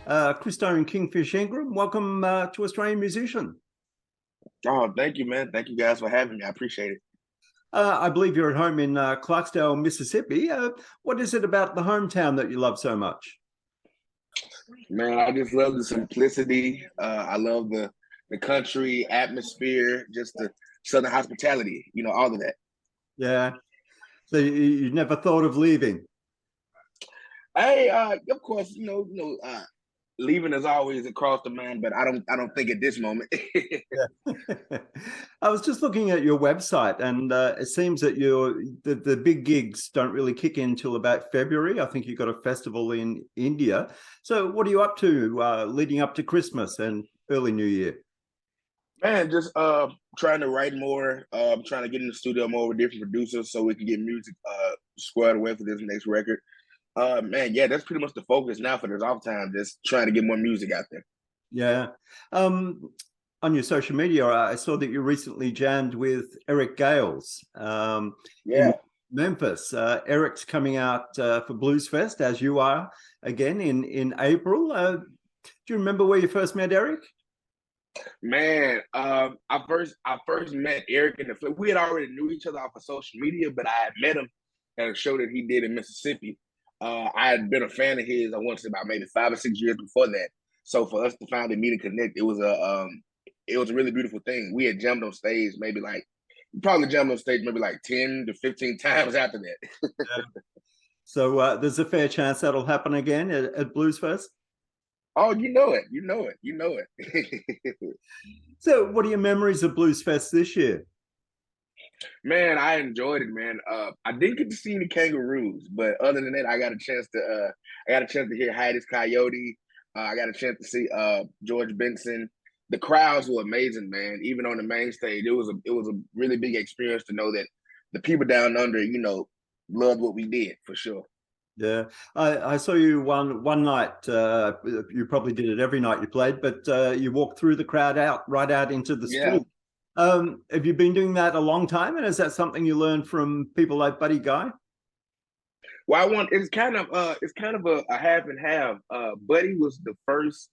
Christone Kingfish Ingram, welcome to Australian Musician. Oh, thank you, man. Thank you guys for having me. I appreciate it. I believe you're at home in Clarksdale, Mississippi. What is it about the hometown that you love so much? Man, I just love the simplicity. I love the country atmosphere, just the southern hospitality, all of that. Yeah. So you never thought of leaving? Hey, of course, leaving is always across the mind, but I don't think at this moment. Yeah. I was just looking at your website, and it seems that the big gigs don't really kick in till about February. I think you've got a festival in India. So what are you up to leading up to Christmas and early New Year? Man, just trying to write more, trying to get in the studio more with different producers so we can get music squared away for this next record. Man, yeah, that's pretty much the focus now for this off time, just trying to get more music out there. Yeah. On your social media, I saw that you recently jammed with Eric Gales in Yeah. Memphis. Eric's coming out for Bluesfest, as you are, again in April. Do you remember where you first met Eric? Man, I first met Eric in the flip. We had already knew each other off of social media, but I had met him at a show that he did in Mississippi. I had been a fan of his, I want to say about maybe 5 or 6 years before that. So for us to finally meet and connect, it was a really beautiful thing. We had jumped on stage probably jumped on stage maybe like 10 to 15 times after that. Yeah. So there's a fair chance that'll happen again at Bluesfest? Oh, you know it. So what are your memories of Bluesfest this year? Man, I enjoyed it, man. I didn't get to see any kangaroos, but other than that, I got a chance to hear Heidi's Coyote. I got a chance to see George Benson. The crowds were amazing, man. Even on the main stage, it was a really big experience to know that the people down under, loved what we did for sure. Yeah, I saw you one night. You probably did it every night you played, but you walked through the crowd right out into the Yeah. street. Have you been doing that a long time? And is that something you learned from people like Buddy Guy? Well, it's kind of a half and half. Buddy was the first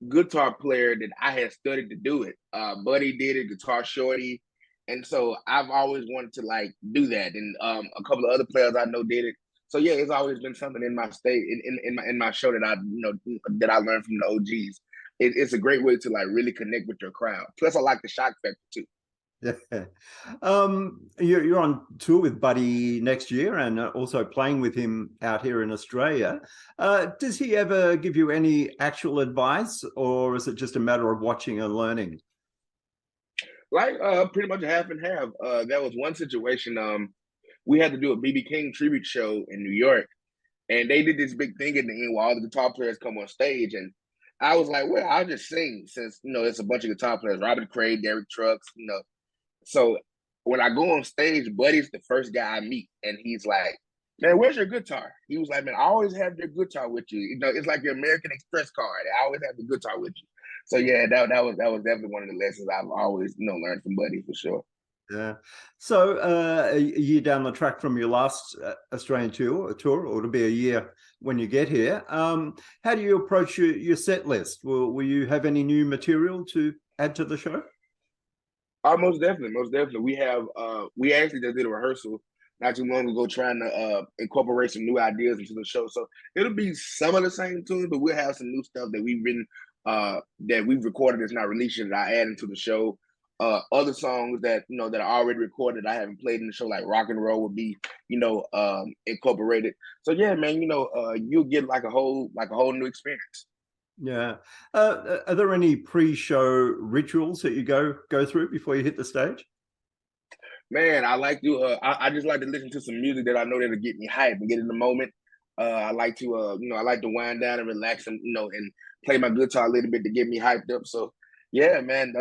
guitar player that I had studied to do it. Buddy did it, Guitar Shorty, and so I've always wanted to like do that. And a couple of other players I know did it. So yeah, it's always been something in my state in my show that I learned from the OGs. It's a great way to like really connect with your crowd. Plus, I like the shock factor too. Yeah. You're on tour with Buddy next year and also playing with him out here in Australia. Does he ever give you any actual advice, or is it just a matter of watching and learning? Like pretty much a half and half. That was one situation. We had to do a BB King tribute show in New York, and they did this big thing at the end where all the guitar players come on stage, and I was like, well, I'll just sing since it's a bunch of guitar players, Robert Cray, Derek Trucks, So when I go on stage, Buddy's the first guy I meet, and he's like, "Man, where's your guitar?" He was like, "Man, I always have your guitar with you. It's like your American Express card. I always have the guitar with you." So yeah, that was definitely one of the lessons I've always learned from Buddy for sure. Yeah. So a year down the track from your last Australian tour, or it'll be a year when you get here. How do you approach your set list? Will you have any new material to add to the show? Most definitely. We actually just did a rehearsal not too long ago, trying to incorporate some new ideas into the show. So it'll be some of the same tunes, but we'll have some new stuff that we've written, that we've recorded that's not released yet, that I add into the show. Other songs that that are already recorded I haven't played in the show, like Rock and Roll, will be incorporated. So yeah, man, you'll get like a whole new experience. Yeah. Are there any pre-show rituals that you go through before you hit the stage? Man, I like to. I just like to listen to some music that I know that'll get me hyped and get in the moment. I like to, I like to wind down and relax and and play my guitar a little bit to get me hyped up. So, yeah, man,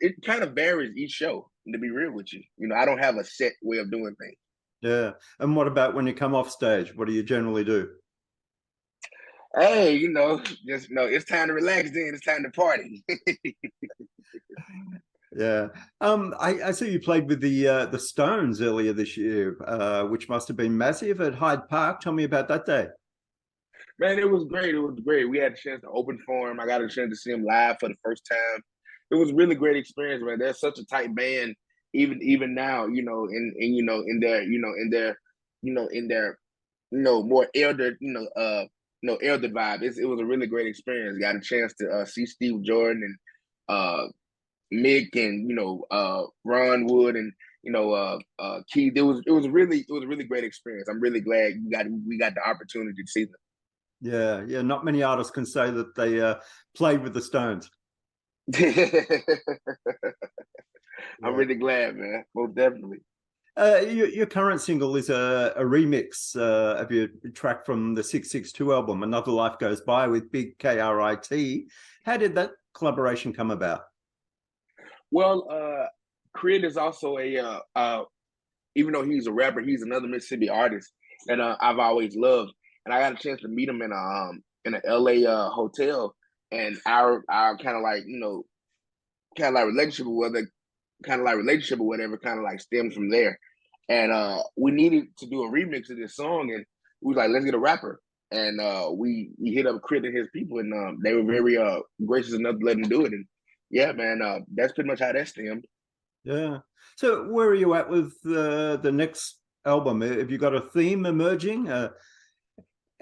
it kind of varies each show. To be real with you, I don't have a set way of doing things. Yeah. And what about when you come off stage? What do you generally do? Hey, just it's time to relax. Then it's time to party. Yeah. I see you played with the Stones earlier this year, which must have been massive at Hyde Park. Tell me about that day. Man, it was great. It was great. We had a chance to open for him. I got a chance to see him live for the first time. It was a really great experience, man. They're such a tight band, even now, in their more elder, elder vibe. It was a really great experience. Got a chance to see Steve Jordan and Mick and Ron Wood and Keith. It was a really great experience. I'm really glad we got the opportunity to see them. Yeah. Not many artists can say that they played with the Stones. I'm really glad, man. Most definitely. Your current single is a remix of your track from the 662 album, Another Life Goes By, with Big KRIT. How did that collaboration come about? Well, Crit is also even though he's a rapper, he's another Mississippi artist that I've always loved. And I got a chance to meet him in an LA hotel, and our kind of like relationship or whatever kind of like stems from there. And we needed to do a remix of this song, and we was like, let's get a rapper. And we hit up Crit and his people, and they were very gracious enough to let him do it. And yeah, man, that's pretty much how that stemmed. Yeah. So where are you at with the next album? Have you got a theme emerging?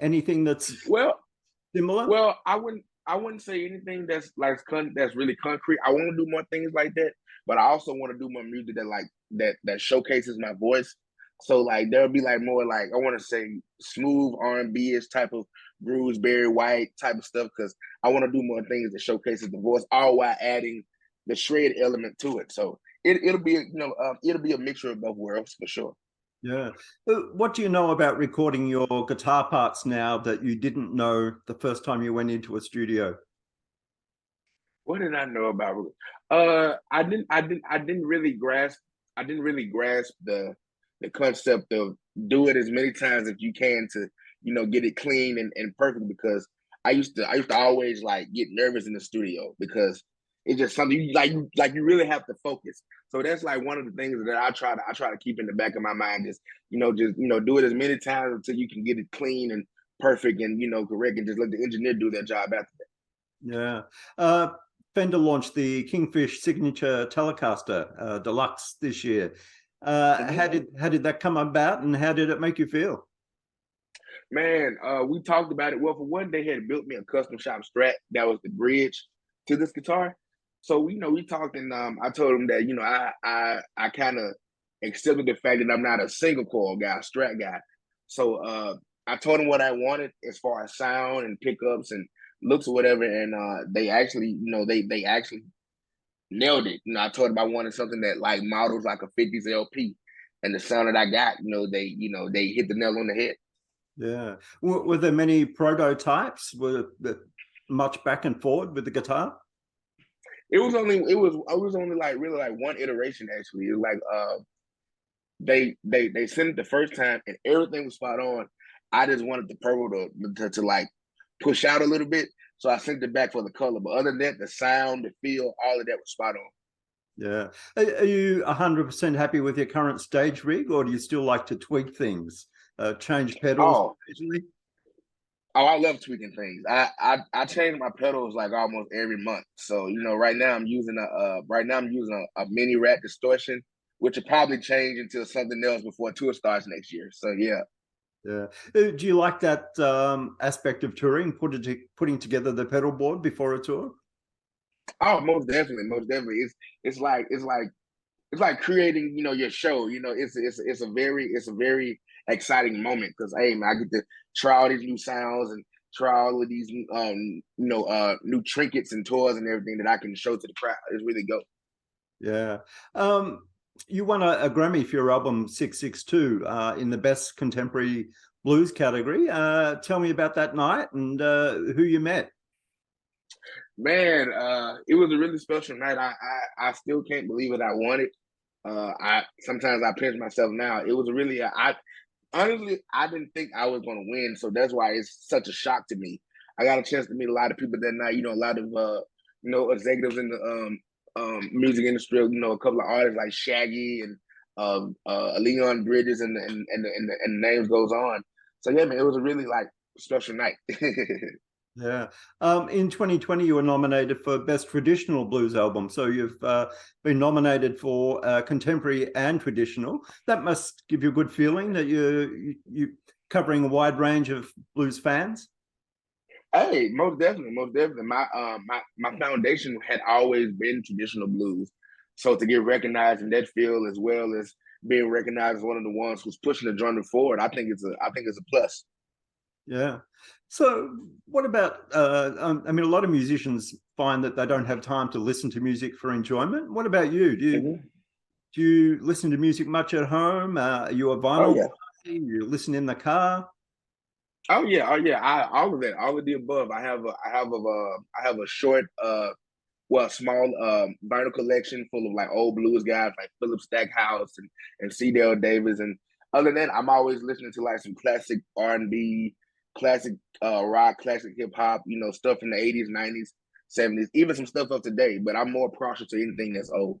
Anything that's similar? Well, I wouldn't say anything that's that's really concrete. I want to do more things like that, but I also want to do more music that showcases my voice. So like there'll be like more like, I want to say smooth R&B-ish type of grooves, Barry White type of stuff, because I want to do more things that showcases the voice, all while adding the shred element to it. So it'll be a mixture of both worlds for sure. Yeah. What do you know about recording your guitar parts now that you didn't know the first time you went into a studio? What did I know about it? I didn't really grasp the concept of do it as many times as you can to get it clean and perfect, because I used to always like get nervous in the studio because it's just something you really have to focus. So that's like one of the things that I try to keep in the back of my mind. Just do it as many times until you can get it clean and perfect and correct, and just let the engineer do their job after Yeah. that. Fender launched the Kingfish Signature Telecaster Deluxe this year. How did that come about, and how did it make you feel? Man, we talked about it. Well, for one, they had built me a custom shop Strat that was the bridge to this guitar. So we talked, and I told him that I kind of accepted the fact that I'm not a single coil guy, Strat guy. So I told him what I wanted as far as sound and pickups and looks or whatever, and they actually they actually nailed it. I told him I wanted something that like models like a 50s LP, and the sound that I got, they hit the nail on the head. Yeah. Were there many prototypes? Were there much back and forth with the guitar? It was only like really like one iteration actually. It was like they sent it the first time and everything was spot on. I just wanted the purple to like push out a little bit, so I sent it back for the color. But other than that, the sound, the feel, all of that was spot on. Yeah. Are you 100% happy with your current stage rig, or do you still like to tweak things, change pedals occasionally? Oh, I love tweaking things. I change my pedals like almost every month. So right now I'm using a mini rat distortion, which will probably change into something else before tour starts next year. So yeah. Yeah. Do you like that aspect of touring, putting together the pedal board before a tour? Oh, most definitely, most definitely. It's like creating, your show. It's a very exciting moment because hey, man, I get to try all these new sounds and try all of these new trinkets and toys and everything that I can show to the crowd. It's really dope. Yeah. You won a Grammy for your album 662 in the Best Contemporary Blues category. Tell me about that night and who you met. Man, it was a really special night. I still can't believe it. I won it. I sometimes I pinch myself now. It was really honestly I didn't think I was going to win, so that's why it's such a shock to me. I got a chance to meet a lot of people that night. A lot of executives in the music industry. A couple of artists like Shaggy and Leon Bridges and the names goes on. So yeah, man, it was a really like special night. Yeah. In 2020, you were nominated for Best Traditional Blues Album. So you've been nominated for contemporary and traditional. That must give you a good feeling that you're covering a wide range of blues fans. Hey, most definitely, most definitely. My foundation had always been traditional blues, so to get recognized in that field as well as being recognized as one of the ones who's pushing the genre forward, I think it's a plus. Yeah. So what about, I mean, a lot of musicians find that they don't have time to listen to music for enjoyment. What about you? Do you listen to music much at home? Are you a Oh vinyl yeah. guy? You listen in the car? Oh yeah, oh yeah. All of that, all of the above. I have a short, well, small vinyl collection full of like old blues guys like Philip Stackhouse and C. Dale Davis. And other than that, I'm always listening to like some classic R&B, classic rock, classic hip hop. You know, stuff in the '80s, '90s, '70s, even some stuff of today. But I'm more partial to anything that's old.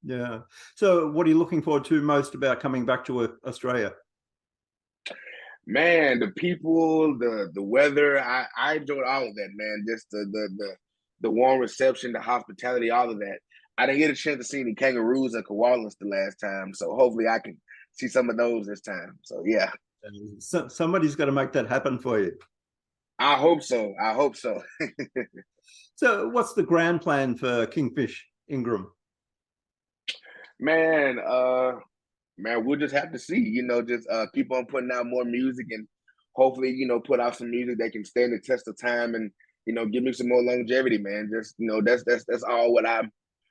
Yeah. So what are you looking forward to most about coming back to Australia? Man, the people, the weather, I enjoyed all of that, man. Just the warm reception, the hospitality, all of that. I didn't get a chance to see any kangaroos and koalas the last time, so hopefully I can see some of those this time. So yeah, So, somebody's got to make that happen for you. I hope so. I hope so. So what's the grand plan for Kingfish Ingram? Man, man, we'll just have to see. You know, just keep on putting out more music and hopefully, you know, put out some music that can stand the test of time and you know, give me some more longevity, man. Just you know, that's all what I'm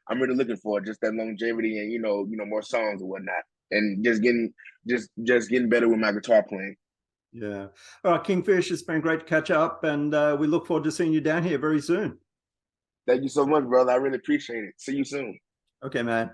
really looking for. Just that longevity and you know, more songs and whatnot, and just getting better with my guitar playing. Yeah. All right, Kingfish, it's been great to catch up, and we look forward to seeing you down here very soon. Thank you so much, brother. I really appreciate it. See you soon. Okay, man.